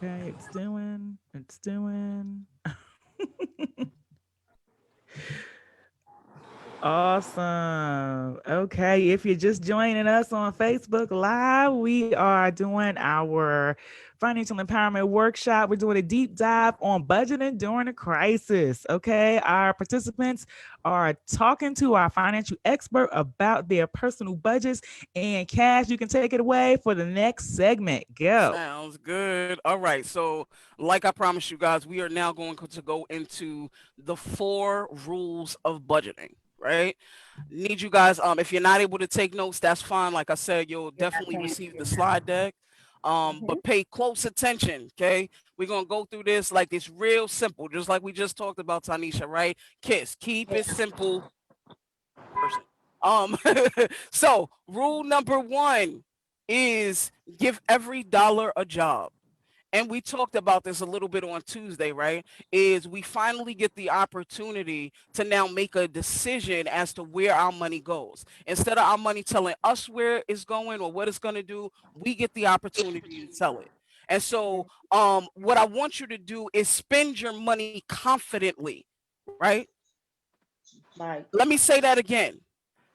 Okay, it's doing. Awesome. Okay, if you're just joining us on Facebook Live, we are doing our financial empowerment workshop. We're doing a deep dive on budgeting during a crisis. Okay, our participants are talking to our financial expert about their personal budgets. And Cash, you can take it away for the next segment. Go. Sounds good. All right. So, like I promised you guys, we are now going to go into the 4 rules of budgeting, right? Need you guys, if you're not able to take notes, that's fine. Like I said, you'll Yeah, I definitely can't. receive the Yeah. slide deck. Mm-hmm. But pay close attention, okay? We're gonna go through this like it's real simple, just like we just talked about, Tanisha, right? Kiss, keep it simple, person. Um, so rule number 1 is give every dollar a job. And we talked about this a little bit on Tuesday, right? Is we finally get the opportunity to now make a decision as to where our money goes. Instead of our money telling us where it's going or what it's going to do, we get the opportunity to tell it. And so, what I want you to do is spend your money confidently, right? Right. Let me say that again.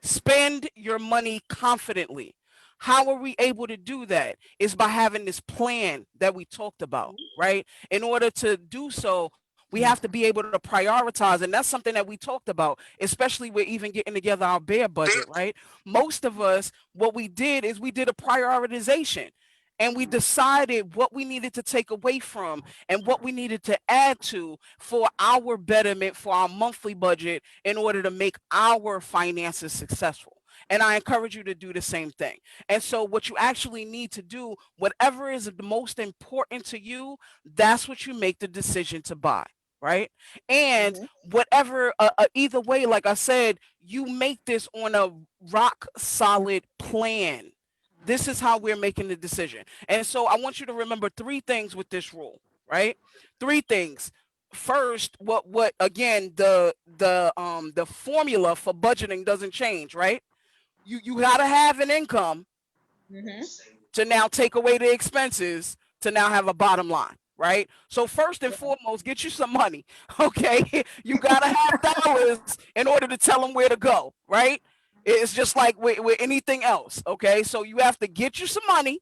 Spend your money confidently. How are we able to do that? Is by having this plan that we talked about, right? In order to do so, we have to be able to prioritize. And that's something that we talked about, especially with even getting together our bear budget, right? Most of us, what we did is we did a prioritization and we decided what we needed to take away from and what we needed to add to for our betterment for our monthly budget in order to make our finances successful. And I encourage you to do the same thing. And so, what you actually need to do, whatever is the most important to you, that's what you make the decision to buy. Right. And Mm-hmm. whatever, either way, like I said, you make this on a rock solid plan. This is how we're making the decision. And so I want you to remember 3 things with this rule, right? 3 things. First, what again, the formula for budgeting doesn't change, right? You gotta have an income Mm-hmm. to now take away the expenses to now have a bottom line, right? So first and foremost, get you some money, okay? You gotta have dollars in order to tell them where to go, right? It's just like with anything else, okay? So you have to get you some money,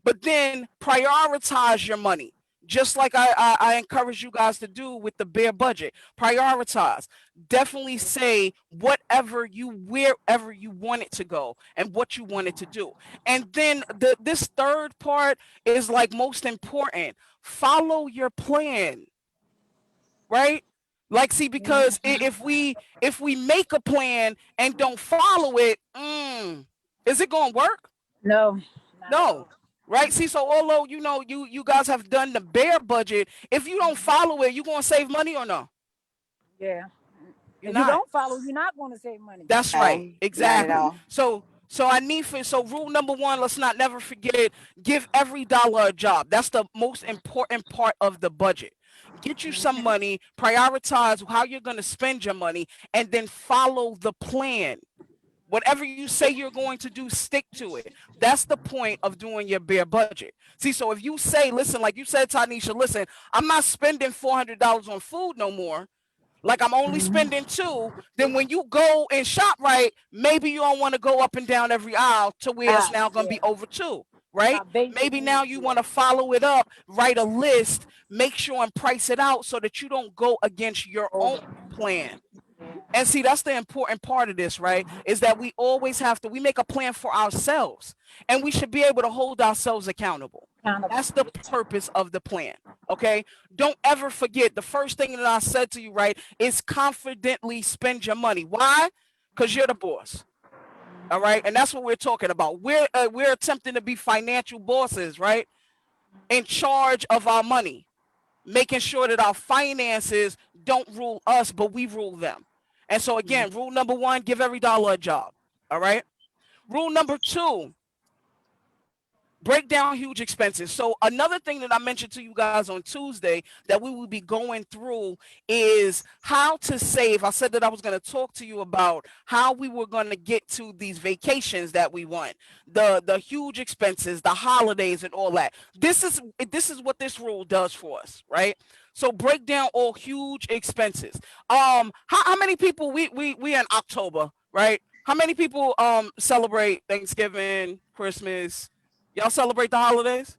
but then prioritize your money. Just like I encourage you guys to do with the bare budget, prioritize. Definitely say whatever you, wherever you want it to go and what you want it to do. And then this third part is like most important. Follow your plan, right? Like, see, because Mm-hmm. if we make a plan and don't follow it, is it gonna work? No, not at No. all. Right? See, so although you guys have done the bare budget, if you don't follow it, you gonna save money or no? Yeah. You're If you not. don't follow, you're not going to save money. That's right. No, not at Exactly. all. So I need for so rule number 1, let's not never forget, give every dollar a job. That's the most important part of the budget. Get you some money, prioritize how you're going to spend your money, and then follow the plan. Whatever you say you're going to do, stick to it. That's the point of doing your bare budget. See, so if you say, listen, like you said, Tanisha, listen, I'm not spending $400 on food no more. Like I'm only Mhm. spending 2. Then when you go and shop right, maybe you don't want to go up and down every aisle to where it's Ah, now going to be yeah. over 2. Right? My basic Maybe now needs. you Yeah. want to follow it up, write a list, make sure and price it out so that you don't go against your own Over. plan. Yeah. And see, that's the important part of this, right? Is that we always have to, we make a plan for ourselves and we should be able to hold ourselves accountable. Accountable. That's the purpose of the plan. Okay. Don't ever forget the first thing that I said to you, right, is confidently spend your money. Why? Because you're the boss. All right. And that's what we're talking about. We're attempting to be financial bosses, right? In charge of our money, making sure that our finances don't rule us, but we rule them. And so again, rule number 1, give every dollar a job. All right. Rule number 2, break down huge expenses. So another thing that I mentioned to you guys on Tuesday that we will be going through is how to save. I said that I was going to talk to you about how we were going to get to these vacations that we want, the huge expenses, the holidays, and all that. This is what this rule does for us, right? So break down all huge expenses. How many people we in October, right? How many people celebrate Thanksgiving, Christmas? Y'all celebrate the holidays?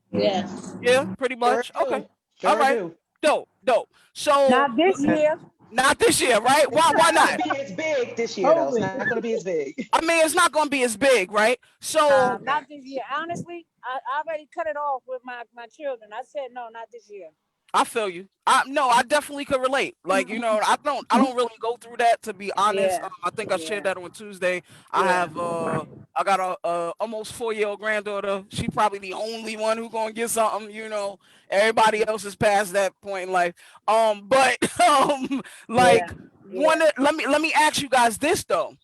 Yes. Yeah, pretty Sure much. Okay. do. All Sure right. do. Dope, dope. So Not this year. not this year, right? It's Why not going to not? be as big this year, though. It's COVID. not going to be as big. I mean, it's not going to be as big, right? So Not this year. Honestly, I already cut it off with my children. I said no, not this year. I feel you. I definitely could relate. Like, I don't really go through that, to be honest. Yeah. I think I shared Yeah. that on Tuesday. I Yeah. have I got a almost 4-year-old granddaughter. She probably the only one who gonna get something. Everybody else is past that point in life. But Yeah. like Yeah. let me ask you guys this though.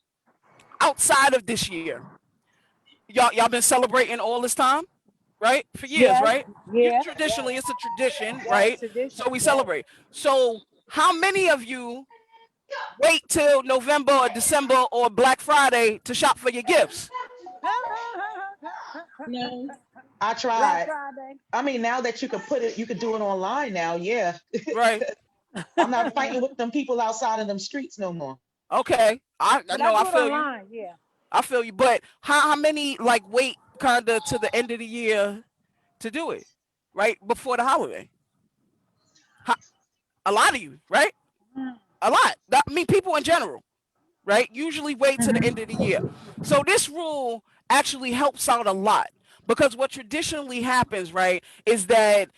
Outside of this year, y'all been celebrating all this time, right? For years, Yes. right? You Yeah. traditionally, Yes. it's a tradition, Yes. right? Tradition. So we Yes. celebrate. So how many of you wait till November or December or Black Friday to shop for your gifts? No. I Black tried. Friday. I mean, now that you could do it online now. Yeah. Right. I'm not fighting with them people outside in them streets no more. Okay. I But I know. I do it feel you. online. Yeah. I feel you. But how many like wait kind of to the end of the year to do it, right before the holiday? How, a lot of you, right? A lot. I mean, people in general, right? Usually wait to the end of the year. So this rule actually helps out a lot because what traditionally happens, right, is that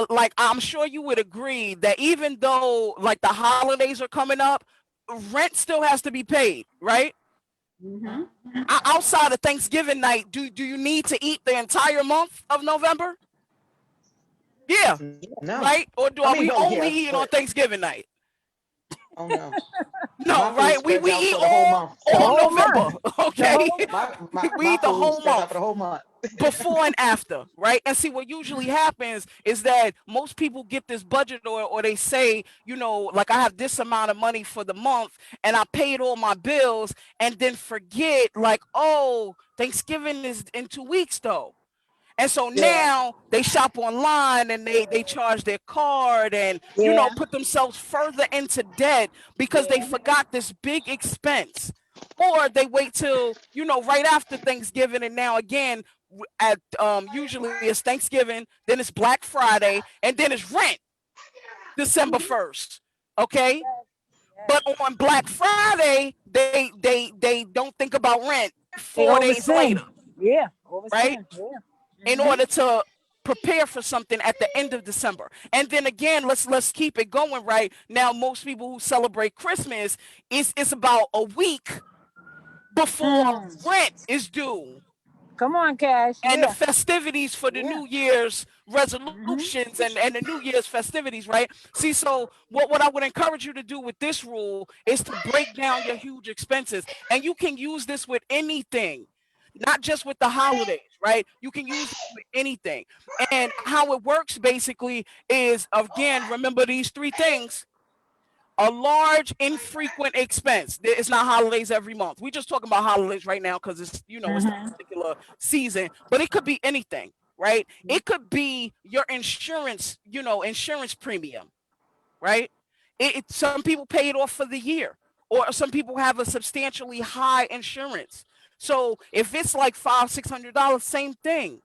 like I'm sure you would agree that even though like the holidays are coming up, rent still has to be paid, right? Mm-hmm. Outside of Thanksgiving night, do you need to eat the entire month of November? Yeah, No. right? Or I are mean, we well, only yes, eating on but Thanksgiving night? oh no. My No, food right? We spreads we out eat for the whole month. The all whole month. November, The okay? whole month. We My eat the food whole spreads out for month the whole month. before and after, right? And see what usually happens is that most people get this budget or they say, like I have this amount of money for the month and I paid all my bills and then forget like, oh, Thanksgiving is in 2 weeks though. And so Yeah. now they shop online and they charge their card and Yeah. put themselves further into debt because they Yeah. forgot this big expense. Or they wait till, right after Thanksgiving and now again at usually it's Thanksgiving, then it's Black Friday, and then it's rent December 1st. Okay? But Yes. on Black Friday, they don't think about rent They 4 days later, overspend. Yeah. right? Overspend. Yeah. In Mm-hmm. order to prepare for something at the end of December. And then again, let's keep it going right. Now most people who celebrate Christmas it's about a week before Mm. rent is due Come on, Cash. and the Yeah. festivities for the Yeah. New Year's Mm-hmm. resolutions and the New Year's festivities, right? See, so what I would encourage you to do with this rule is to break down your huge expenses. And you can use this with anything, not just with the holidays, right? You can use this with anything. And how it works basically is, again, remember these three things: a large infrequent expense. It's not holidays every month. We're just talking about holidays right now because it's that Mm-hmm. particular season, but it could be anything, right? It could be your insurance, insurance premium, right? Some people pay it off for the year, or some people have a substantially high insurance. So if it's like $500-$600, same thing.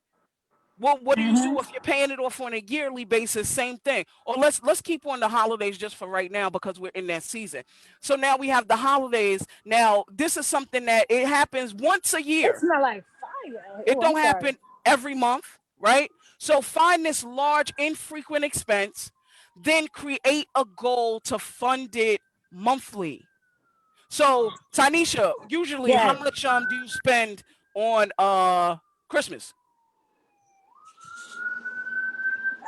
What do you do Mm-hmm. if you're paying it off on a yearly basis? Same thing. Or let's keep on the holidays just for right now because we're in that season. So now we have the holidays. Now this is something that it happens once a It year. smell like fire. It Oh, I'm don't sorry. happen every month, right? So find this large infrequent expense, then create a goal to fund it monthly. So Tanisha, usually how Yes. much do you spend on Christmas?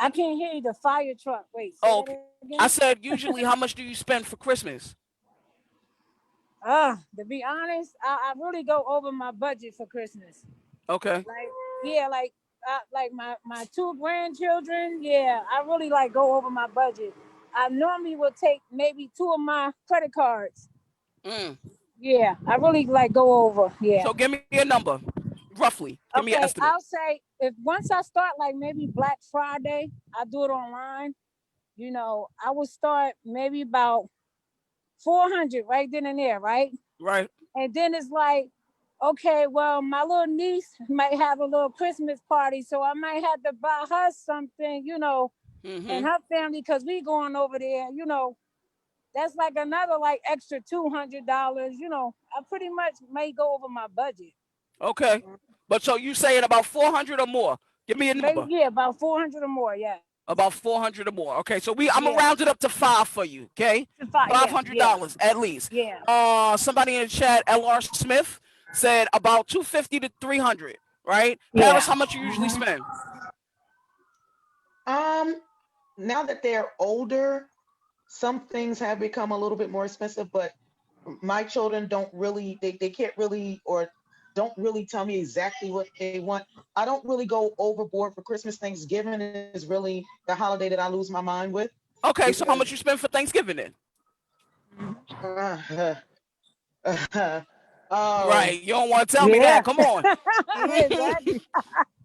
I can't hear you. The fire truck. Wait, say Oh, that again. I said usually how much do you spend for Christmas? To be honest, I really go over my budget for Christmas. Okay. Like, yeah, like like my two grandchildren. Yeah, I really like go over my budget. I normally will take maybe two of my credit cards. Mm. Yeah, I really like go over. Yeah. So give me a number, roughly. Give me an Okay, estimate. I'll say if once I start like maybe Black Friday, I do it online. I will start maybe about 400 right then and there, right? Right. And then it's like, okay, well, my little niece might have a little Christmas party, so I might have to buy her something, and Mm-hmm. her family, because we going over there, that's like another like extra $200. I pretty much may go over my budget. Okay. But so you saying about 400 or more? Give me a Maybe, number. yeah, about 400 or more. Yes. About 400 or more. Okay. So I'm gonna Yeah. round it up to 5 for you. Okay. Yeah. Yeah. $500 at least. Yeah. Somebody in the chat, L.R. Smith, said about 250 to 300. Right. Paris, Yeah. how much you usually spend? Now that they're older, some things have become a little bit more expensive, but my children don't really, they can't really, or don't really tell me exactly what they want. I don't really go overboard for Christmas. Thanksgiving is really the holiday that I lose my mind with Okay. So how much because you spend for Thanksgiving then? uh, Right. You don't want to tell me Yeah. that. Come on. Exactly.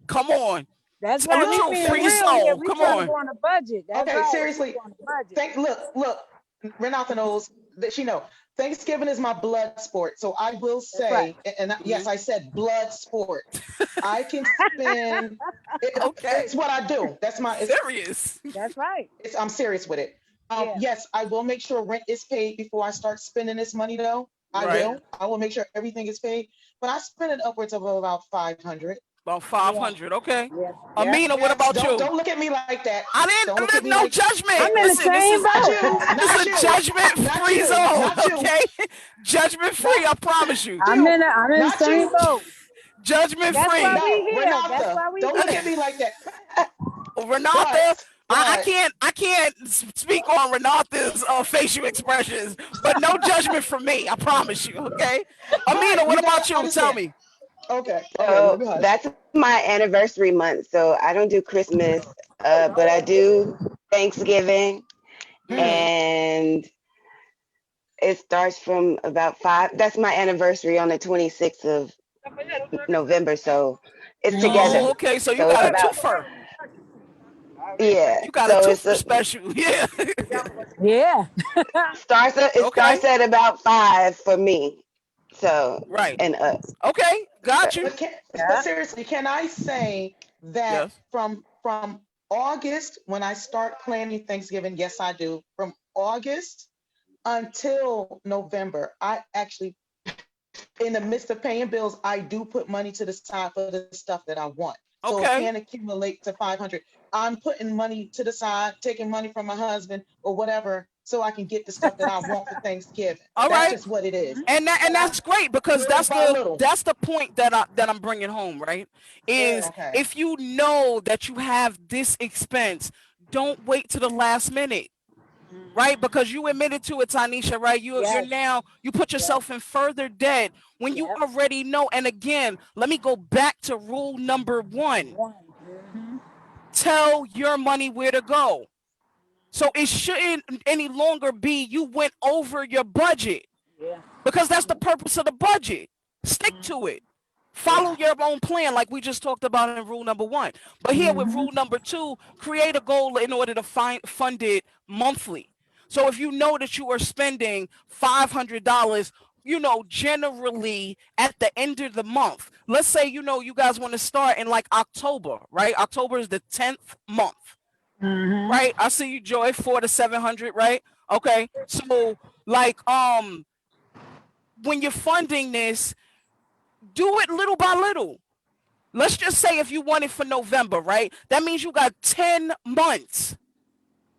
Come on. That's Tell why the we truth. being Free real here. soul. We Come trying to on. go on a budget. That's okay, right. We seriously, go on a budget. look, Renata knows that she know. Thanksgiving is my blood sport. So I will That's right. say, and yes, Mhm. I said blood sport. I can spend, Okay. it's what I do. That's my, Serious. That's right. I'm serious with it. Yeah. Yes, I will make sure rent is paid before I start spending this money though. Right. I will make sure everything is paid, but I spend it upwards of about 500. About Yeah. 500. Okay. Yeah. Yeah. Amina, what Yes, about you? don't look at me like that. I Don't look didn't. at me No like judgment. I'm in the Listen, this same is not boat. you, this not is a you, not judgment-free you, zone. not you, Okay. Judgment-free. not I promise you. you, I'm in the not same you. boat. That's why Judgment-free. we No, here. That's Renata, why we don't look at here. me like that. Renata, But, I but, can't speak on Renata's facial expressions, but no judgment from me. I promise you. Okay. Amina, but what you gotta about you? Tell understand. me. Okay, let So me hush. that's my anniversary month. So I don't do Christmas, but I do Thanksgiving, Mm. and it starts from about 5. That's my anniversary on the 26th of November. So it's Mhm. together. Oh, okay. So you So it's got a about, twofer. yeah. You got a So it's twofer special. Yeah. Yeah. it Okay. starts at about 5 for me. So Right. and up. Okay. Got you. But seriously, can I say that Yes. from August when I start planning Thanksgiving? Yes, I do. From August until November, I actually, in the midst of paying bills, I do put money to the side for the stuff that I want. So it Okay. can accumulate to 500. I'm putting money to the side, taking money from my husband or whatever, so I can get the stuff that I want for Thanksgiving. All That's right. just what it is. And that's great because Little by little. that's the point that I'm bringing home, right? Is Okay. if you know that you have this expense, don't wait to the last minute. Right, because you admitted to it, Tanisha. Right, you're Yes. now you put Yep. yourself in further debt when you Yep. already know. And again, let me go back to rule number 1: One. Mm-hmm. tell your money where to go. So it shouldn't any longer be you went over your budget, Yeah. because that's the purpose of the budget. Stick to it. Follow Yeah. your own plan, like we just talked about in rule number 1. But here with Mm-hmm. rule number 2, create a goal in order to fund it monthly. So if you know that you are spending $500, generally at the end of the month, let's say, you guys want to start in like October, right? October is the 10th month, Mm-hmm. right? I see you, Joy, 400 to 700, right? Okay. So like, when you're funding this, do it little by little. Let's just say if you want it for November, right? That means you got 10 months.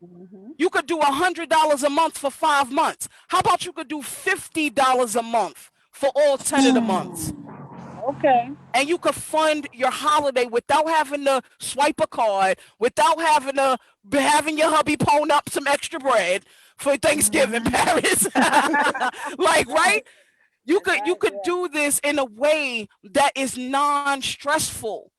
Mm-hmm. You could do $100 a month for 5 months. How about you could do $50 a month for all 10 of the months? Okay. And you could fund your holiday without having to swipe a card, without having your hubby pone up some extra bread for Thanksgiving, Paris. Like, right? You could do this in a way that is non-stressful.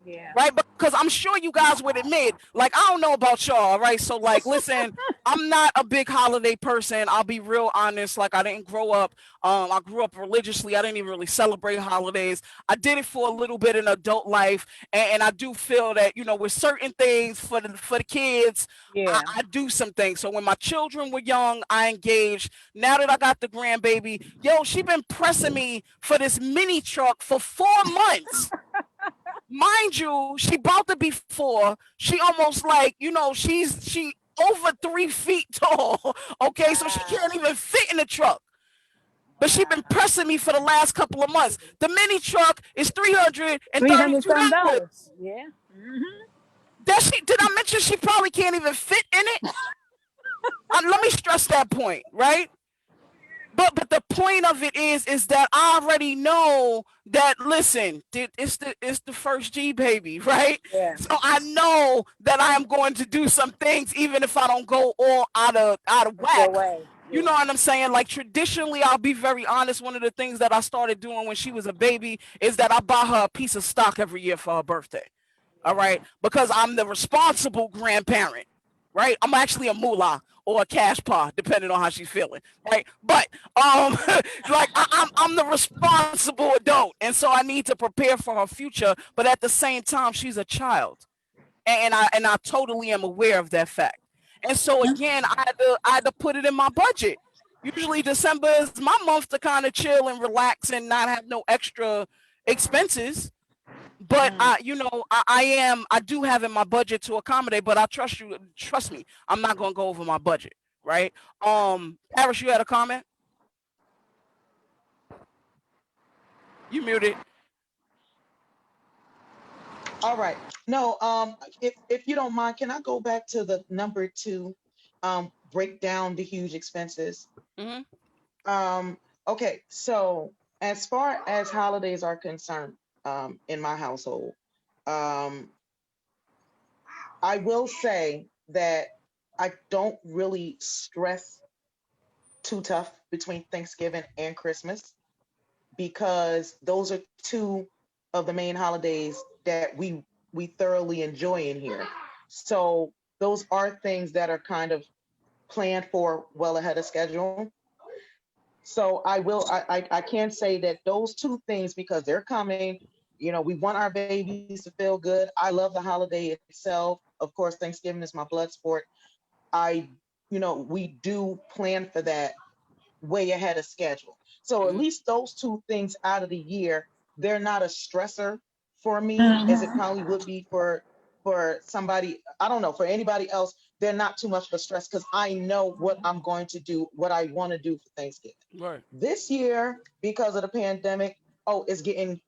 Yeah. right? Because I'm sure you guys would admit, like, I don't know about y'all, right? So, like, listen, I'm not a big holiday person. I'll be real honest. Like, I didn't grow up. I grew up religiously. I didn't even really celebrate holidays. I did it for a little bit in adult life, and I do feel that, you know, with certain things for the kids, Yeah. I do some things. So when my children were young, I engaged. Now that I got the grandbaby, yo, she been pressing me for this mini truck for 4 months. Mind you, she about to be 4. She almost like, you know, she over 3 feet tall. Okay, so she can't even fit in the truck. But she been pressing me for the last couple of months. The mini truck is $300 some $332. dollars. Yeah. Mm-hmm. Did I mention she probably can't even fit in it? Let me stress that point, right? But the point of it is that I already know that, listen, it's the first G baby, right? Yeah. So I know that I am going to do some things even if I don't go all out of Your whack. way. You know what I'm saying? Like, traditionally, I'll be very honest. One of the things that I started doing when she was a baby is that I buy her a piece of stock every year for her birthday. All right, because I'm the responsible grandparent, right? I'm actually a moolah or a cash pa, depending on how she's feeling, right? But like, I'm the responsible adult, and so I need to prepare for her future. But at the same time, she's a child, and I totally am aware of that fact. And so again, I had to put it in my budget. Usually December is my month to kind of chill and relax and not have no extra expenses. But you know, I do have in my budget to accommodate, but I trust me, I'm not gonna go over my budget, right? Paris, you had a comment? You muted. All right. No, if you don't mind, can I go back to the number 2, break down the huge expenses? Mm-hmm. Okay, so as far as holidays are concerned, in my household, um, I will say that I don't really stress too tough between Thanksgiving and Christmas, because those are two of the main holidays that we thoroughly enjoy in here. So those are things that are kind of planned for well ahead of schedule. So I can say that those two things, because they're coming, we want our babies to feel good. I love the holiday itself. Of course, Thanksgiving is my blood sport. I, we do plan for that way ahead of schedule. So at Mm-hmm. least those two things out of the year, they're not a stressor for me as it Mm-hmm. probably would be for somebody, I don't know, for anybody else. They're not too much of a stress because I know what I'm going to do, what I want to do for Thanksgiving. Right. This year, because of the pandemic, it's getting,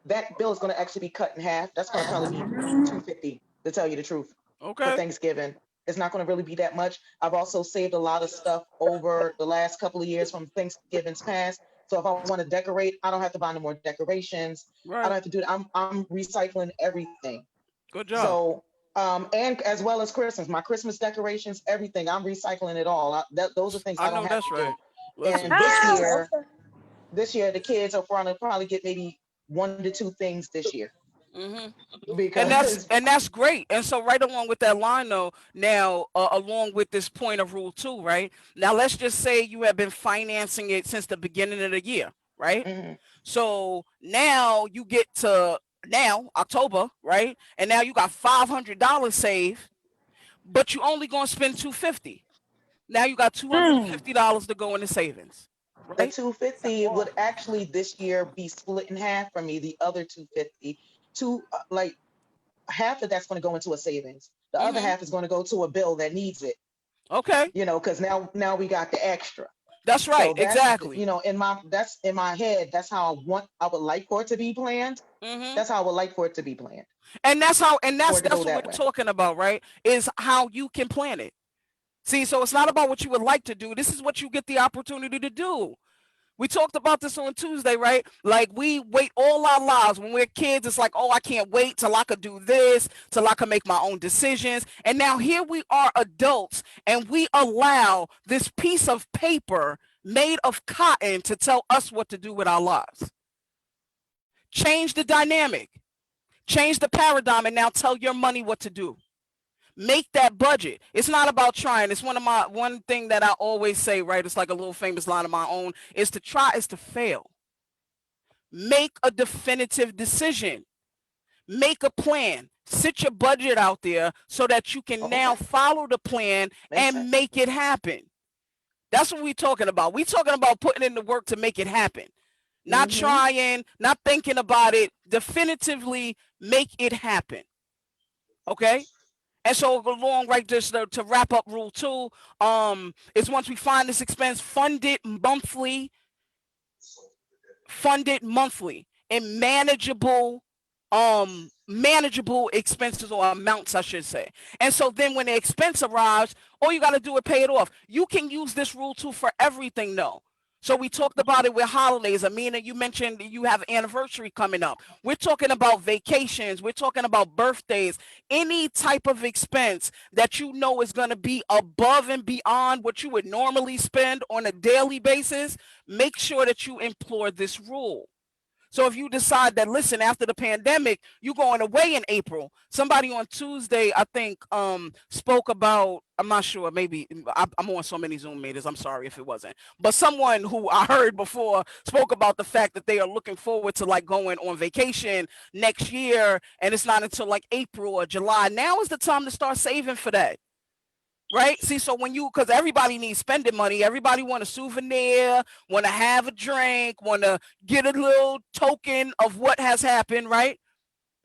that bill is going to actually be cut in half. That's going to probably be 250, to tell you the truth, for Okay. Thanksgiving. It's not going to really be that much. I've also saved a lot of stuff over the last couple of years from Thanksgiving's past. So if I want to decorate, I don't have to buy no more decorations. I don't Right. have to do it. I'm recycling everything. Good job. So and as well as Christmas, my Christmas decorations, everything, I'm recycling it all. Those are things I I don't know have that's to do. right. And Listen. this year the kids are probably get maybe 1 to 2 things this year, Mm-hmm. because And that's great. And so right along with that line though, now along with this point of rule 2, right? Now let's just say you have been financing it since the beginning of the year, right? mhm, So now you get to now October, right? And now you got $500 saved, but you only gonna spend 250. Now you got $250 to go into savings, the right? 250 would actually this year be split in half for me. The other 250, like half of that's going to go into a savings. The other Mm-hmm. half is going to go to a bill that needs it, Okay, because now we got the extra. that's right, So that's, exactly. that's in my head. That's how I would like for it to be planned. Mm-hmm. That's how I would like for it to be planned, And that's how, and for it to that's go what we're that way. talking about, right? Is how you can plan it. See, so it's not about what you would like to do. This is what you get the opportunity to do. We talked about this on Tuesday, right? Like, we wait all our lives when we're kids. It's like, oh, I can't wait till I could do this, till I can make my own decisions. And now here we are, adults, and we allow this piece of paper made of cotton to tell us what to do with our lives. Change the dynamic. Change the paradigm and now tell your money what to do. Make that budget. It's not about trying. It's one thing that I always say, right? It's like a little famous line of my own, is to try is to fail. Make a definitive decision. Make a plan. Sit your budget out there so that you can now follow the plan and make it happen. That's what we're talking about. We're talking about putting in the work to make it happen. Not trying, not thinking about it. Definitively make it happen. Okay? And so along right just to wrap up rule 2, is once we find this expense, fund it monthly in manageable expenses or amounts, I should say. And so then when the expense arrives, all you got to do is pay it off. You can use this rule 2 for everything though. So we talked about it with holidays. Amina, you mentioned you have anniversary coming up. We're talking about vacations. We're talking about birthdays. Any type of expense that you know is going to be above and beyond what you would normally spend on a daily basis, make sure that you employ this rule. So if you decide that, listen, after the pandemic, you're going away in April. Somebody on Tuesday, I think, spoke about, I'm not sure, maybe I'm on so many Zoom meetings. I'm sorry if it wasn't. But someone who I heard before spoke about the fact that they are looking forward to like going on vacation next year. And it's not until like April or July. Now is the time to start saving for that. Right? See, so when because everybody needs spending money, everybody want a souvenir, want to have a drink, want to get a little token of what has happened, right?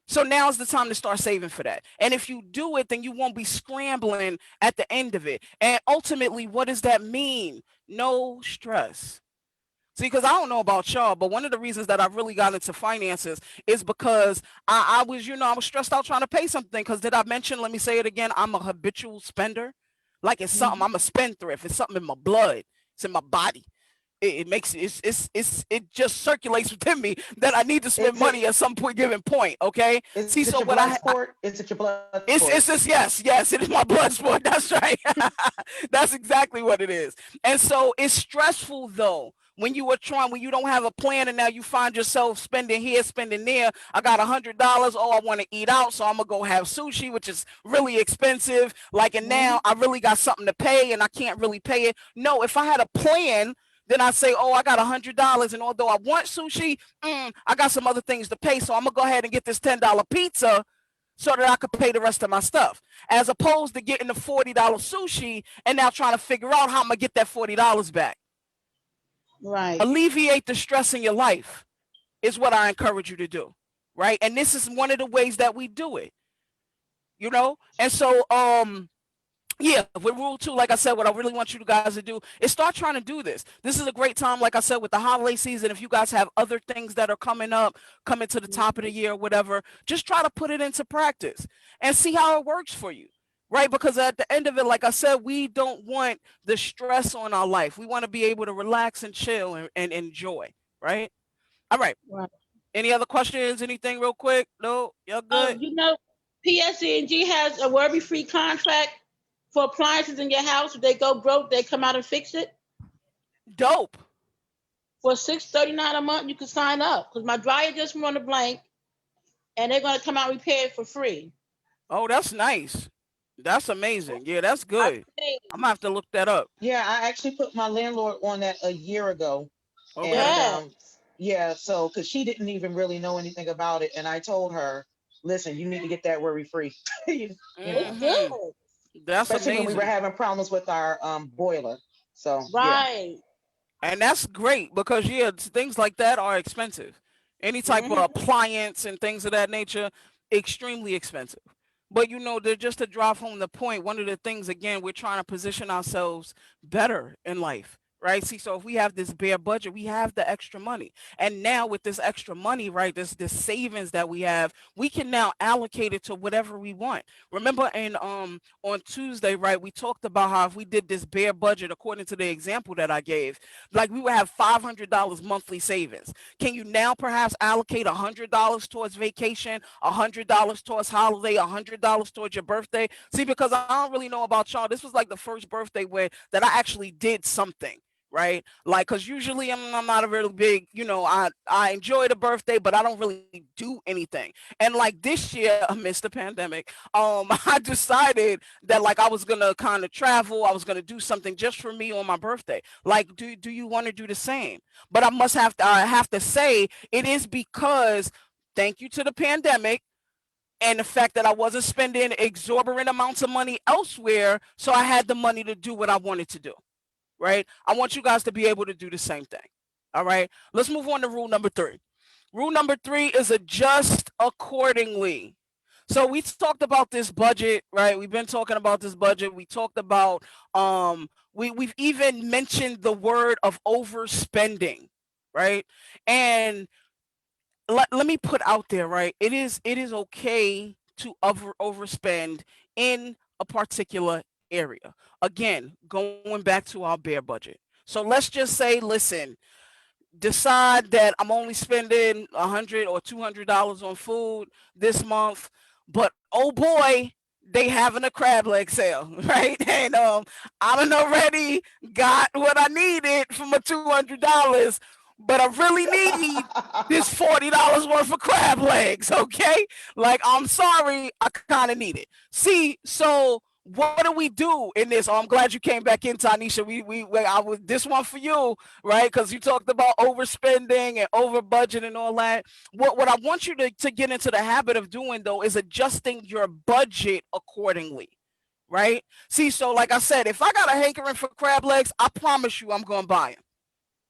So now's the time to start saving for that. And if you do it, then you won't be scrambling at the end of it. And ultimately, what does that mean? No stress. See, because I don't know about y'all, but one of the reasons that I really got into finances is because I was stressed out trying to pay something. Because did I mention, let me say it again, I'm a habitual spender. Like it's something, I'm a spendthrift. It's something in my blood. It's in my body. It makes it just circulates within me that I need to spend money at some given point. Okay. See, so what is it your blood sport? It's just yes, it is my blood sport. That's right. That's exactly what it is. And so it's stressful though. When you don't have a plan and now you find yourself spending here, spending there. I got $100. Oh, I want to eat out. So I'm going to go have sushi, which is really expensive. And now I really got something to pay and I can't really pay it. No, if I had a plan, then I say, oh, I got $100. And although I want sushi, I got some other things to pay. So I'm going to go ahead and get this $10 pizza so that I could pay the rest of my stuff. As opposed to getting the $40 sushi and now trying to figure out how I'm going to get that $40 back. Right. Alleviate the stress in your life is what I encourage you to do. Right. And this is one of the ways that we do it. And so, yeah, with rule 2, like I said, what I really want you guys to do is start trying to do this. This is a great time, like I said, with the holiday season. If you guys have other things that are coming to the top of the year or whatever, just try to put it into practice and see how it works for you. Right? Because at the end of it, like I said, we don't want the stress on our life. We want to be able to relax and chill and enjoy. Right? All right. Right. Any other questions? Anything real quick? No? Y'all good? PSE&G has a worry-free contract for appliances in your house. If they go broke, they come out and fix it. Dope. For $6.39 a month, you can sign up. Because my dryer just went a blank, and they're going to come out and repair it for free. Oh, that's nice. That's amazing. Yeah, that's good. I'm gonna have to look that up. Yeah, I actually put my landlord on that a year ago. Okay. And so because she didn't even really know anything about it, and I told her, listen, you need to get that worry free. It's good. That's especially amazing. when we were having problems with our boiler. So right. Yeah. And that's great because things like that are expensive. Any type of appliance and things of that nature, extremely expensive. But they're just to drive home the point. One of the things, again, we're trying to position ourselves better in life, right? See, so if we have this bare budget, we have the extra money. And now with this extra money, right, this savings that we have, we can now allocate it to whatever we want. Remember on Tuesday, right, we talked about how if we did this bare budget, according to the example that I gave, like we would have $500 monthly savings. Can you now perhaps allocate $100 towards vacation, $100 towards holiday, $100 towards your birthday? See, because I don't really know about y'all. This was like the first birthday that I actually did something. right? Like, cause usually I'm not a really big, I enjoy the birthday, but I don't really do anything. And like this year, amidst the pandemic, I decided that like I was gonna kind of travel. I was gonna do something just for me on my birthday. Like, do you want to do the same? But I have to say it is because thank you to the pandemic and the fact that I wasn't spending exorbitant amounts of money elsewhere, so I had the money to do what I wanted to do, right? I want you guys to be able to do the same thing. All right, let's move on to rule number 3. Rule number 3 is adjust accordingly. So we talked about this budget, right? We've been talking about this budget. We talked about we've even mentioned the word of overspending, right? And let me put out there, right? It is okay to overspend in a particular area. Again, going back to our bare budget. So let's just say, listen, decide that I'm only spending $100 or $200 on food this month, but oh boy, they having a crab leg sale, right? And I done already got what I needed for my $200, but I really need this $40 worth of crab legs, okay? Like, I'm sorry, I kind of need it. See, so what do we do in this? Oh, I'm glad you came back in, Tanisha. I was this one for you, right? Because you talked about overspending and over budget and all that. What I want you to get into the habit of doing though is adjusting your budget accordingly, right? See, so like I said, if I got a hankering for crab legs, I promise you I'm gonna buy them.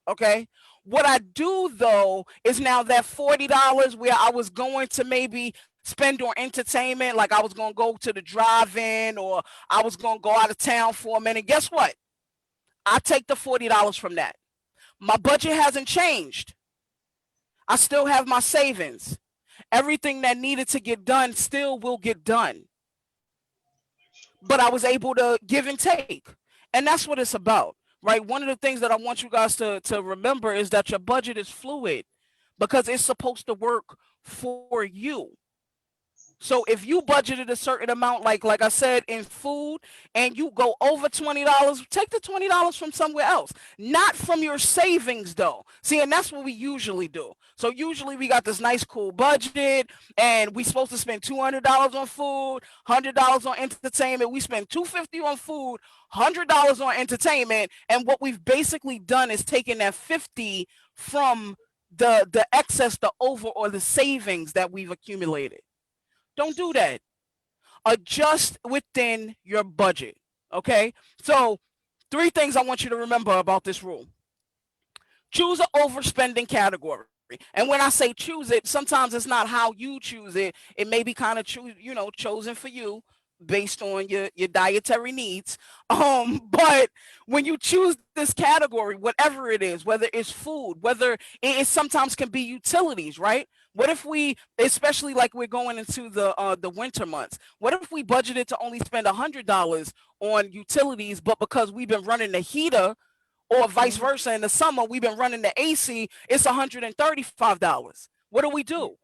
Okay. What I do though is now that $40 where I was going to maybe spend on entertainment, like I was gonna go to the drive-in or I was gonna go out of town for a minute. Guess what? I take the $40 from that. My budget hasn't changed. I still have my savings. Everything that needed to get done still will get done. But I was able to give and take. And that's what it's about, right? One of the things that I want you guys to remember is that your budget is fluid because it's supposed to work for you. So if you budgeted a certain amount, like I said, in food, and you go over $20, take the $20 from somewhere else, not from your savings though. See, and that's what we usually do. So usually we got this nice cool budget, and we supposed to spend $200 on food, $100 on entertainment. We spend $250 on food, $100 on entertainment, and what we've basically done is taken that 50 from the excess, the over, or the savings that we've accumulated. Don't do that. Adjust within your budget. Okay. So 3 things I want you to remember about this rule. Choose an overspending category. And when I say choose it, sometimes it's not how you choose it. It may be kind of chosen for you based on your dietary needs. But when you choose this category, whatever it is, whether it's food, whether it sometimes can be utilities, right? What if we, especially like we're going into the winter months, what if we budgeted to only spend $100 on utilities, but because we've been running the heater, or vice versa, in the summer we've been running the AC, it's $135. What do?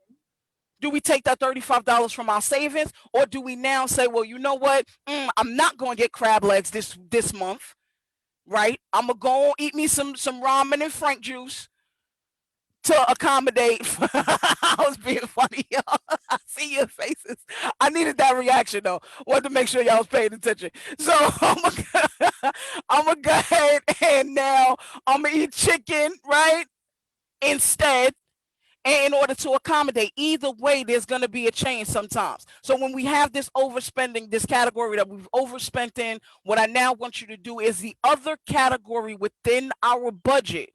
Do we take that $35 from our savings, or do we now say, well, you know what? I'm not going to get crab legs this month, right? I'm gonna go eat me some ramen and Frank juice to accommodate. I was being funny, y'all. I see your faces. I needed that reaction though. Wanted to make sure y'all was paying attention. So I'm gonna go ahead and now I'm gonna eat chicken, right? Instead, in order to accommodate. Either way, there's going to be a change sometimes. So when we have this overspending, this category that we've overspent in, what I now want you to do is the other category within our budget,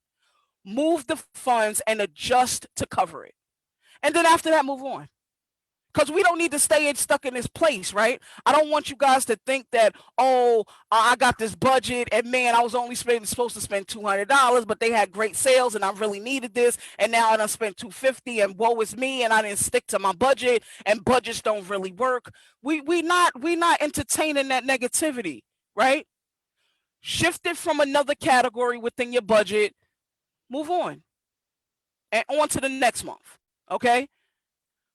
move the funds and adjust to cover it. And then after that, move on. Because we don't need to stay stuck in this place, right? I don't want you guys to think that, I got this budget and man, I was only supposed to spend $200, but they had great sales and I really needed this. And now I done spent $250 and woe is me and I didn't stick to my budget, and budgets don't really work. We not entertaining that negativity, right? Shift it from another category within your budget, move on, and on to the next month, okay?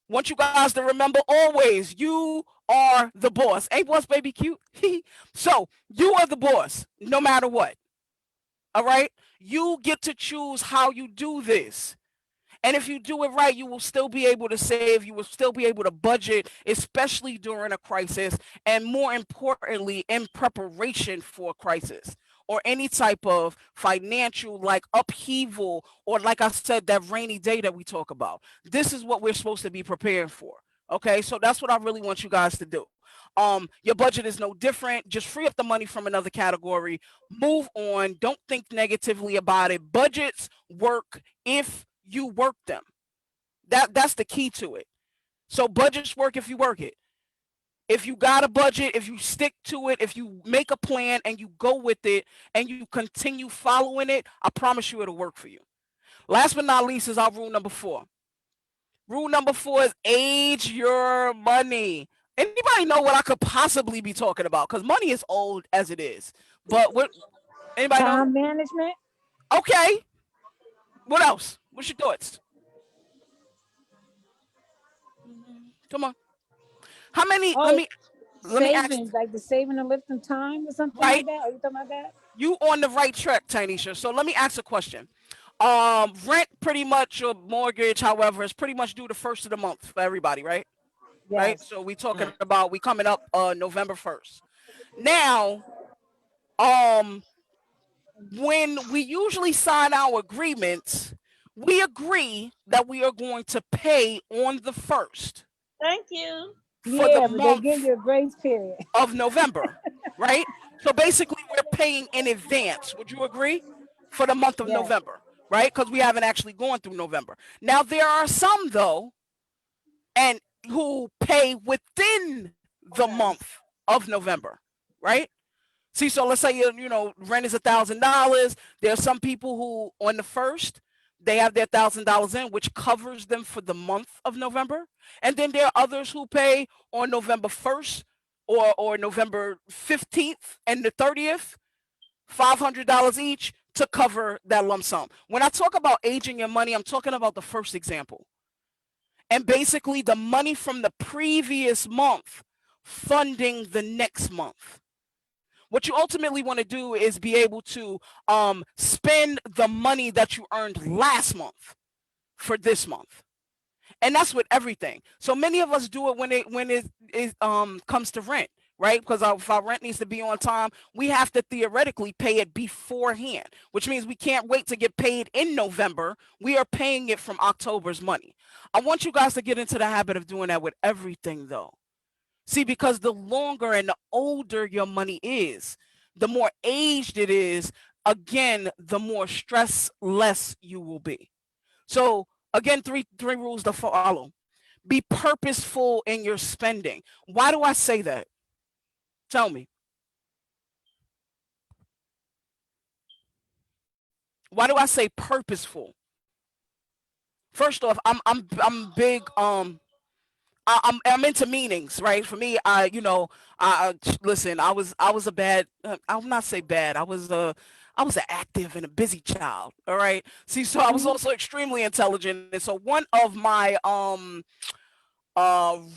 Want you guys to remember always, you are the boss. Hey, boss, baby, cute. So you are the boss, no matter what. All right. You get to choose how you do this. And if you do it right, you will still be able to save. You will still be able to budget, especially during a crisis. And more importantly, in preparation for a crisis or any type of financial like upheaval, or like I said, that rainy day that we talk about. This is what we're supposed to be preparing for. Okay. So that's what I really want you guys to do. Your budget is no different. Just free up the money from another category, move on. Don't think negatively about it. Budgets work if you work them. That's the key to it. So budgets work if you work it. If you got a budget, if you stick to it, if you make a plan and you go with it and you continue following it, I promise you it'll work for you. Last but not least is our rule number 4. Rule number 4 is age your money. Anybody know what I could possibly be talking about? Because money is old as it is. But what, anybody know? Time management. Okay. What else? What's your thoughts? Come on. How many? Oh, let me ask. savings, like the saving and lifting time or something Right. like that. Are you talking about that? You on the right track, Tanisha. So let me ask a question. Rent pretty much, or mortgage, however, is pretty much due the first of the month for everybody, right? Right. Yes. So we talking about, we coming up November 1st. Now, when we usually sign our agreements, we agree that we are going to pay on the 1st Thank you. for Yeah, the but they give month you a grace period. of November, right? So basically, we're paying in advance. Would you agree? For the month of Yes. November, right? Because we haven't actually gone through November. Now, there are some, though, and who pay within the month of November, right? See, so let's say rent is $1,000. There are some people who on the 1st they have their $1,000 in, which covers them for the month of November, and then there are others who pay on November 1st or November 15th and the 30th, $500 each to cover that lump sum. When I talk about aging your money, I'm talking about the first example, and basically the money from the previous month funding the next month. What you ultimately want to do is be able to spend the money that you earned last month for this month. And that's with everything. So many of us do it when it comes to rent, right? Because if our rent needs to be on time, we have to theoretically pay it beforehand, which means we can't wait to get paid in November. We are paying it from October's money. I want you guys to get into the habit of doing that with everything, though. See, because the longer and the older your money is, the more aged it is, again, the more stress-less you will be. So again, three rules to follow. Be purposeful in your spending. Why do I say that? Tell me. Why do I say purposeful? First off, I'm big I'm into meanings, right? For me, listen, I was a bad, I'll not say bad. I was an active and a busy child. All right. See, so I was also extremely intelligent. And so one of my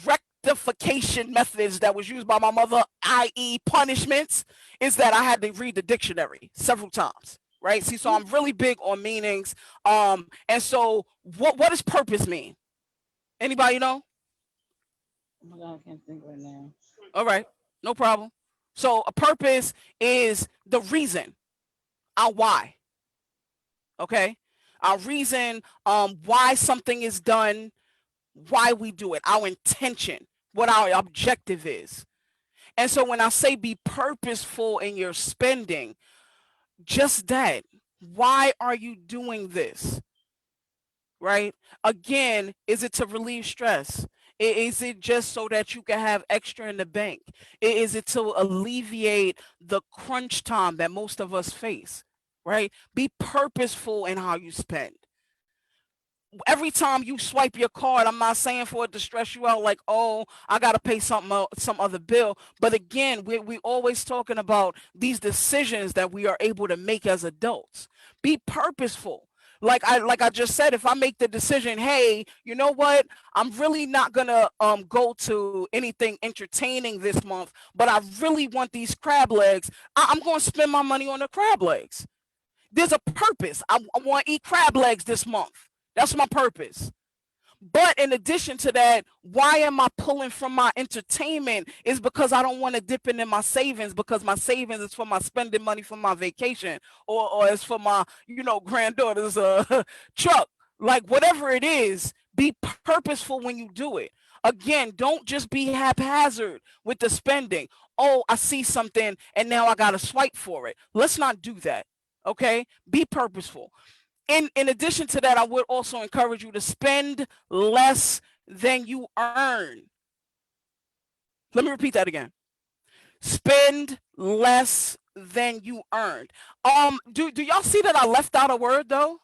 rectification methods that was used by my mother, i.e. punishments, is that I had to read the dictionary several times. Right. See, so I'm really big on meanings. And so what does purpose mean? Anybody know? Oh my God, I can't think right now. All right, no problem. So a purpose is the reason, our why. Okay, our reason why something is done, why we do it, our intention, what our objective is. And so when I say be purposeful in your spending, just that. Why are you doing this? Right? Again, is it to relieve stress? Is it just so that you can have extra in the bank? Is it to alleviate the crunch time that most of us face? Right? Be purposeful in how you spend. Every time you swipe your card, I'm not saying for it to stress you out like, oh, I got to pay some other bill. But again, we always talking about these decisions that we are able to make as adults. Be purposeful. Like I just said, if I make the decision, hey, you know what? I'm really not gonna go to anything entertaining this month, but I really want these crab legs. I'm gonna spend my money on the crab legs. There's a purpose. I want to eat crab legs this month. That's my purpose. But in addition to that, why am I pulling from my entertainment is because I don't want to dip into my savings, because my savings is for my spending money for my vacation, or it's for my, granddaughter's truck. Like whatever it is, be purposeful when you do it. Again, don't just be haphazard with the spending. Oh, I see something and now I got to swipe for it. Let's not do that. Okay? Be purposeful. In addition to that, I would also encourage you to spend less than you earn. Let me repeat that again. Spend less than you earned. Do y'all see that I left out a word though?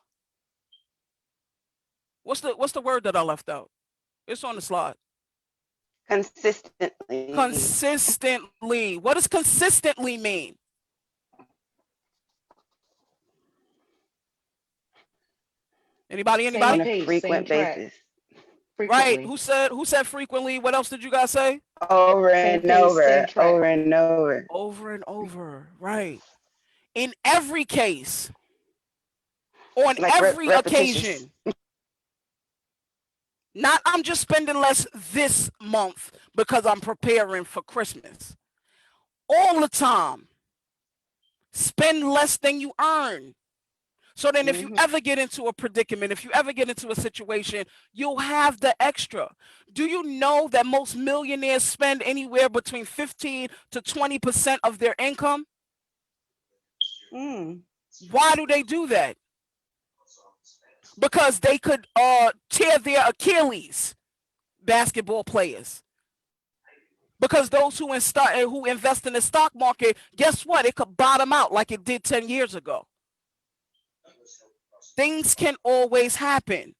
What's the word that I left out? It's on the slide. Consistently. Consistently. What does consistently mean? Anybody? On a frequent basis. Right. Who said frequently? What else did you guys say? Over and over. Over and over. Over and over. Right. In every case. On like every occasion. Not I'm just spending less this month because I'm preparing for Christmas. All the time. Spend less than you earn. So then if you ever get into a predicament, if you ever get into a situation, you'll have the extra. Do you know that most millionaires spend anywhere between 15 to 20% of their income? Why do they do that? Because they could tear their Achilles, basketball players. Because those who invest in the stock market, guess what? It could bottom out like it did 10 years ago. Things can always happen.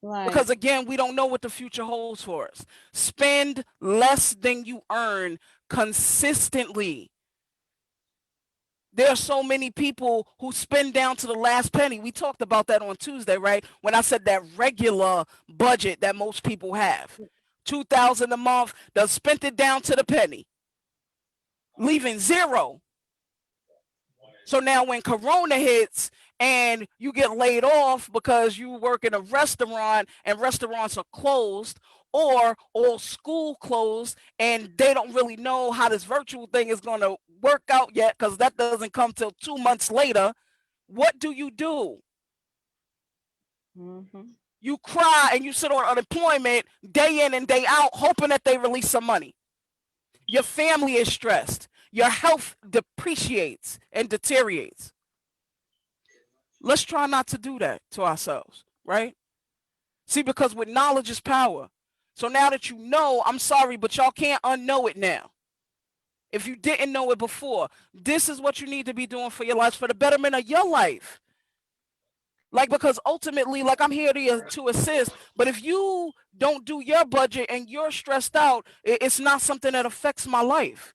Right. Because again, we don't know what the future holds for us. Spend less than you earn consistently. There are so many people who spend down to the last penny. We talked about that on Tuesday, right? When I said that regular budget that most people have. $2,000 a month, they've spent it down to the penny, leaving zero. So now when Corona hits and you get laid off because you work in a restaurant and restaurants are closed, or all school closed and they don't really know how this virtual thing is going to work out yet because that doesn't come till 2 months later, what do? You cry and you sit on unemployment day in and day out hoping that they release some money. Your family is stressed. Your health depreciates and deteriorates. Let's try not to do that to ourselves, right? See, because with knowledge is power. So now that you know, I'm sorry, but y'all can't unknow it now. If you didn't know it before, this is what you need to be doing for your life, for the betterment of your life. Like, because ultimately, like, I'm here to assist, but if you don't do your budget and you're stressed out, it's not something that affects my life.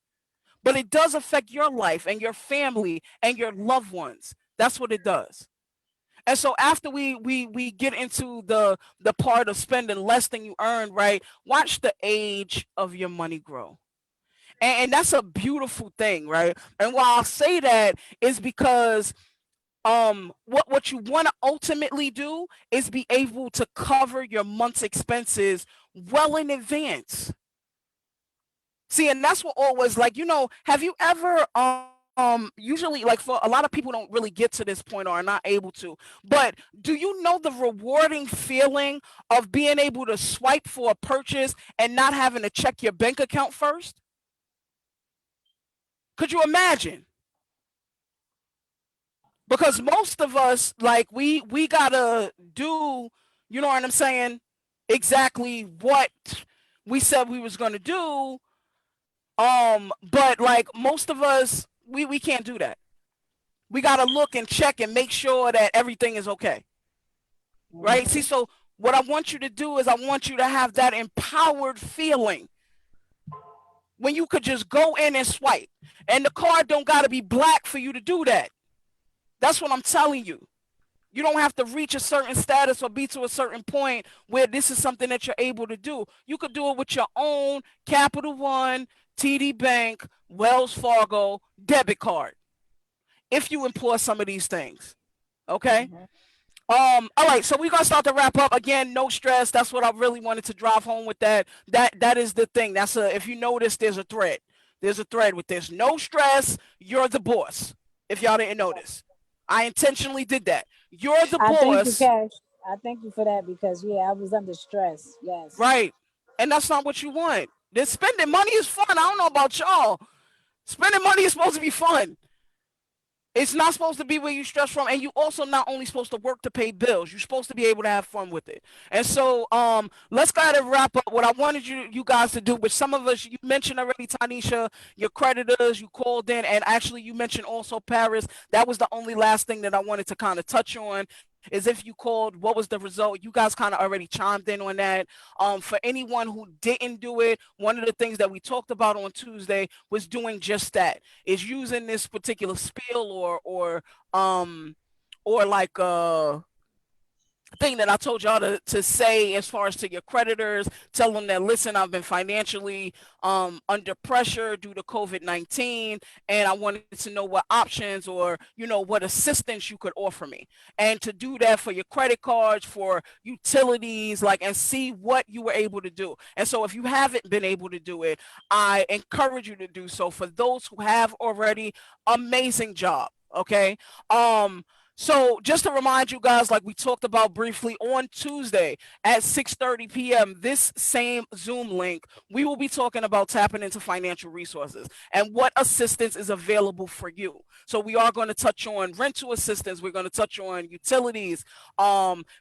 But it does affect your life and your family and your loved ones. That's what it does. And so after we get into the part of spending less than you earn, right, watch the age of your money grow. And that's a beautiful thing, right? And why I'll say that is because what you want to ultimately do is be able to cover your month's expenses well in advance. See, and that's what always, like, have you ever usually, like, for a lot of people don't really get to this point or are not able to, but do you know the rewarding feeling of being able to swipe for a purchase and not having to check your bank account first? Could you imagine? Because most of us, like, we gotta do, you know what I'm saying, exactly what we said we was gonna do. But like most of us, we can't do that. We gotta look and check and make sure that everything is okay. Right? See, so what I want you to do is I want you to have that empowered feeling when you could just go in and swipe. And the card don't gotta be black for you to do that. That's what I'm telling you. You don't have to reach a certain status or be to a certain point where this is something that you're able to do. You could do it with your own Capital One, TD Bank, Wells Fargo debit card. if you employ some of these things. Okay. Mhm. All right, so we're gonna start to wrap up again. No stress. That's what I really wanted to drive home with that. That is the thing. That's a if you notice, there's a thread. There's a thread with this. No stress. You're the boss. If y'all didn't notice, I intentionally did that. You're the I thank you, boss, Cash. I thank you for that because yeah, I was under stress. Yes. right? And that's not what you want. This spending money is fun. I don't know about y'all. Spending money is supposed to be fun. It's not supposed to be where you stress from, and you also not only supposed to work to pay bills. You're supposed to be able to have fun with it. And so, let's go ahead and wrap up. What I wanted you guys to do, which some of us you mentioned already, Tanisha, your creditors, you called in, and actually you mentioned also Paris. That was the only last thing that I wanted to kind of touch on. Is if you called, what was the result? You guys kind of already chimed in on that. For anyone who didn't do it, one of the things that we talked about on Tuesday was doing just that, is using this particular spiel or like thing that I told y'all to say as far as to your creditors, tell them that, listen, I've been financially under pressure due to COVID-19, and I wanted to know what options or, what assistance you could offer me. And to do that for your credit cards, for utilities, like, and see what you were able to do. And so if you haven't been able to do it, I encourage you to do so. For those who have already, amazing job. Okay. So just to remind you guys, like we talked about briefly on Tuesday at 6:30 p.m., this same Zoom link, we will be talking about tapping into financial resources and what assistance is available for you. So we are going to touch on rental assistance. We're going to touch on utilities,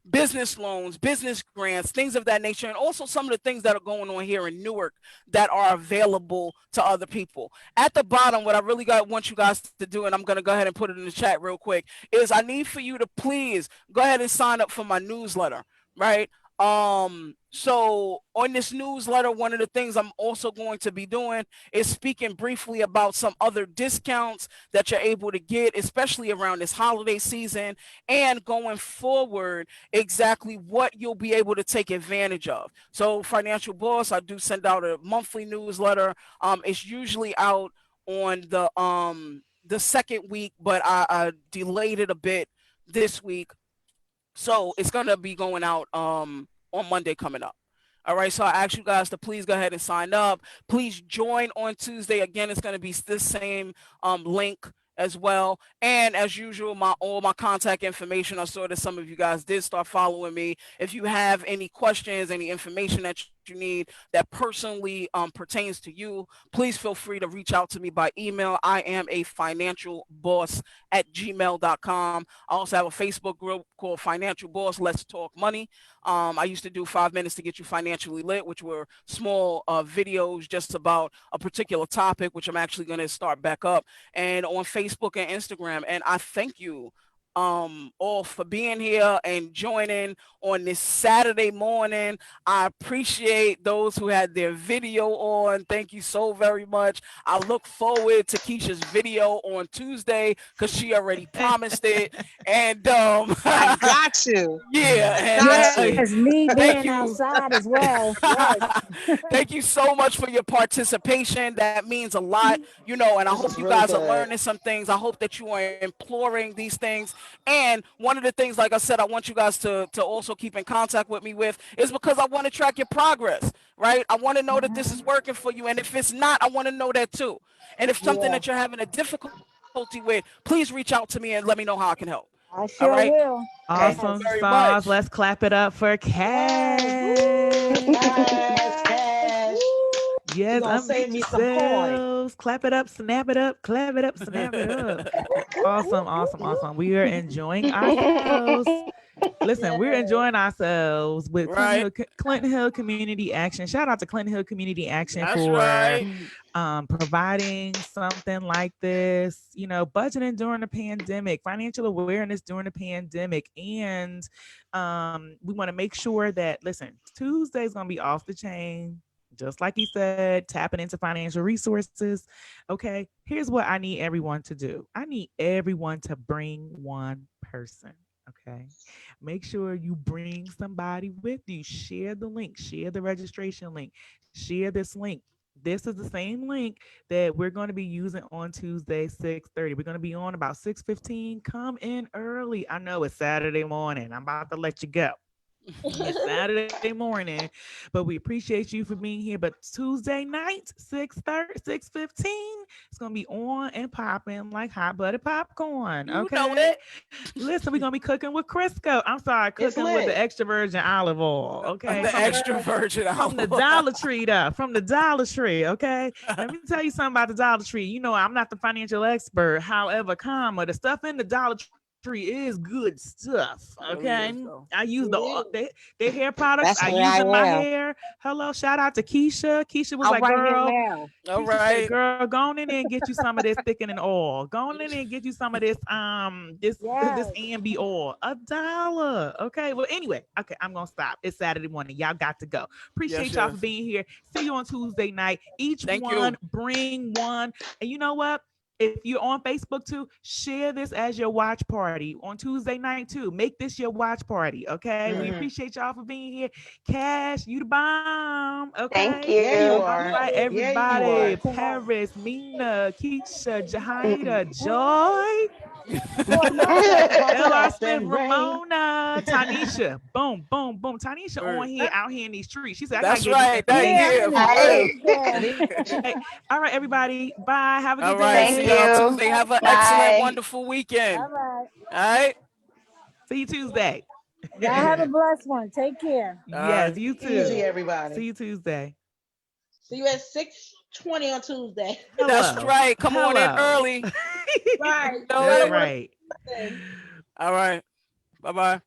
business loans, business grants, things of that nature, and also some of the things that are going on here in Newark that are available to other people. At the bottom, what I really want you guys to do, and I'm going to go ahead and put it in the chat real quick, is I need for you to please go ahead and sign up for my newsletter, right? So on this newsletter, one of the things I'm also going to be doing is speaking briefly about some other discounts that you're able to get, especially around this holiday season, and going forward, exactly what you'll be able to take advantage of. So Financial Boss, I do send out a monthly newsletter. It's usually out on the second week, but I delayed it a bit this week. So it's gonna be going out on Monday coming up. All right, so I ask you guys to please go ahead and sign up. Please join on Tuesday. Again, it's going to be this same link as well. And as usual, all my contact information. I saw that some of you guys did start following me. If you have any questions, any information that you need that personally pertains to you, please feel free to reach out to me by email. I am a financial boss at gmail.com. I also have a Facebook group called Financial Boss Let's Talk Money. I used to do 5 minutes to get you financially lit, which were small videos just about a particular topic, which I'm actually going to start back up, and on Facebook and Instagram. And I thank you all for being here and joining on this Saturday morning. I appreciate those who had their video on. Thank you so very much. I look forward to Keisha's video on Tuesday because she already promised it. And I got you. yeah, and Got you. Yes, me thank being you. outside as well. Yes. Thank you so much for your participation. That means a lot, and I This hope was you really guys are good. learning some things. I hope that you are imploring these things. And one of the things, like I said, I want you guys to also keep in contact with me with is because I want to track your progress, right? I want to know that this is working for you. And if it's not, I want to know that too. And if something Yeah, that you're having a difficulty with, please reach out to me and let me know how I can help. I All sure right. will. Thank Yes. you Awesome very sauce. much. Let's clap it up for Yes. Cash. Woo. Cash, cash. Woo. She Yes, gonna unmute save me some coin. yourselves. Clap it up, snap it up, clap it up, snap it up. Awesome, awesome, awesome. We are enjoying ourselves. Listen, we're Yes. enjoying ourselves with Right. Clinton Hill Community Action. Shout out to Clinton Hill Community Action That's for right. providing something like this, budgeting during the pandemic, financial awareness during the pandemic. And we want to make sure that, listen, Tuesday's going to be off the chain. Just like he said, tapping into financial resources. Okay, here's what I need everyone to do. I need everyone to bring one person. Okay. Make sure you bring somebody with you. Share the link, share the registration link, share this link. This is the same link that we're going to be using on Tuesday, 6:30. We're going to be on about 6:15. Come in early. I know it's Saturday morning. I'm about to let you go. It's Saturday morning, but we appreciate you for being here. But Tuesday night, 6:30, 6:15, it's gonna be on and popping like hot buttered popcorn. You know Okay. it. Listen, we're gonna be cooking with Crisco. I'm sorry, It's cooking with the lit. extra virgin olive oil. Okay. The extra virgin From the olive Dollar oil. Tree though. From the Dollar Tree. Okay. Let me tell you something about the Dollar Tree. You know, I'm not the financial expert. However, comma, the stuff in the Dollar Tree is good stuff. It really Okay. is though. I use It is. their hair products. That's I where use I in my am. hair. Hello, shout out to Keisha. Keisha was I'm like, right here girl, now. All Keisha said, right. girl, go on in there and get you some of this thickening oil. Go on in there and get you some of this this Yes. ambi oil. $1. Okay. Well, anyway, okay, I'm gonna stop. It's Saturday morning. Y'all got to go. Yes, Appreciate y'all for yes. being here. See you on Tuesday night. Each Thank one you. bring one. And you know what? If you're on Facebook too, share this as your watch party on Tuesday night too. Make this your watch party. Okay. We Yeah. Hmm. appreciate y'all for being here. Cash, you the bomb. Thank Okay. Yeah, you you. All are. right, Yeah, you Thank everybody. are. you so much. Paris, Mina, Keisha, Mm. Jahida, Joy, For I said nothing. L.R. buttercup Smith, and rain. Ramona, Tanisha. Boom, boom, boom. Tanisha on Word. here, out here in these streets. She said, I gotta That's get me some right. That Yeah, I'm yeah, in Tanisha. the for real. Hey, streets there. Tanisha. Hey, all right, everybody. Bye. Have a All good right. thank See day. y'all you. Tuesday. Have an excellent, Bye. wonderful weekend. All right. All right. See you Tuesday. Y'all have a blessed one. Take care. All Yes, right. you Easy, too. everybody. See you Tuesday. See you at 6:20 on Tuesday. That's Hello. right. Come on in Hello. early. You Right. know That's Gotta it. work. right. Thursday. All right. Bye bye.